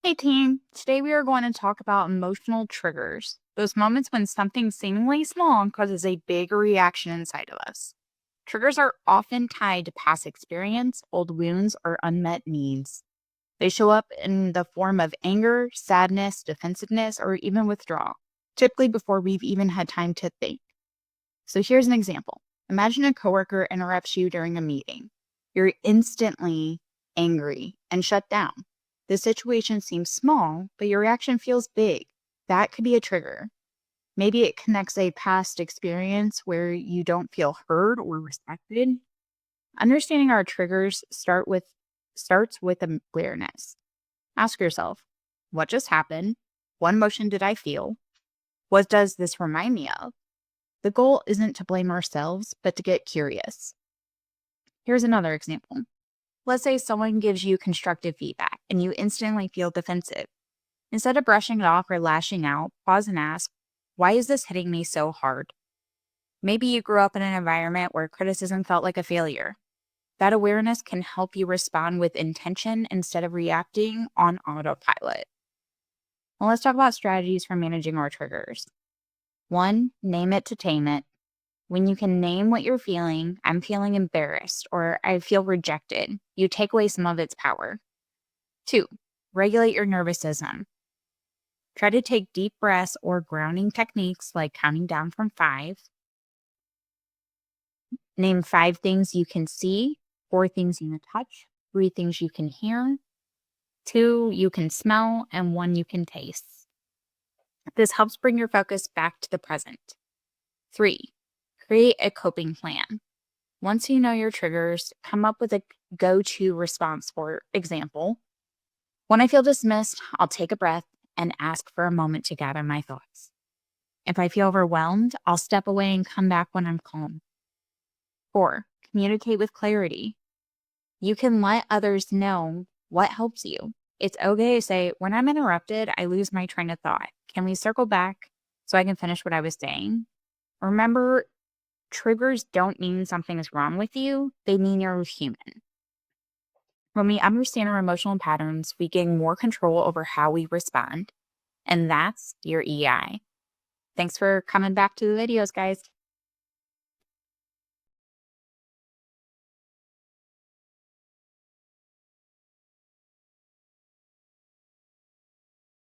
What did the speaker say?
Hey team, today we are going to talk about emotional triggers, those moments when something seemingly small causes a big reaction inside of us. Triggers are often tied to past experience, old wounds, or unmet needs. They show up in the form of anger, sadness, defensiveness, or even withdrawal, typically before we've even had time to think. So here's an example. Imagine a coworker interrupts you during a meeting. You're instantly angry and shut down. The situation seems small, but your reaction feels big. That could be a trigger. Maybe it connects a past experience where you don't feel heard or respected. Understanding our triggers starts with awareness. Ask yourself, what just happened? What emotion did I feel? What does this remind me of? The goal isn't to blame ourselves, but to get curious. Here's another example. Let's say someone gives you constructive feedback and you instantly feel defensive. Instead of brushing it off or lashing out, pause and ask, why is this hitting me so hard? Maybe you grew up in an environment where criticism felt like a failure. That awareness can help you respond with intention instead of reacting on autopilot. Well, let's talk about strategies for managing our triggers. One, name it to tame it. When you can name what you're feeling, I'm feeling embarrassed or I feel rejected, you take away some of its power. Two, regulate your nervous system. Try to take deep breaths or grounding techniques like counting down from 5. Name 5 things you can see, 4 things you can touch, 3 things you can hear, 2 you can smell, and 1 you can taste. This helps bring your focus back to the present. 3, create a coping plan. Once you know your triggers, come up with a go to response. For example, when I feel dismissed, I'll take a breath and ask for a moment to gather my thoughts. If I feel overwhelmed, I'll step away and come back when I'm calm. 4, communicate with clarity. You can let others know what helps you. It's okay to say, when I'm interrupted, I lose my train of thought. Can we circle back so I can finish what I was saying? Remember, triggers don't mean something is wrong with you, they mean you're human. When we understand our emotional patterns, we gain more control over how we respond. And that's your EI. Thanks for coming back to the videos, guys.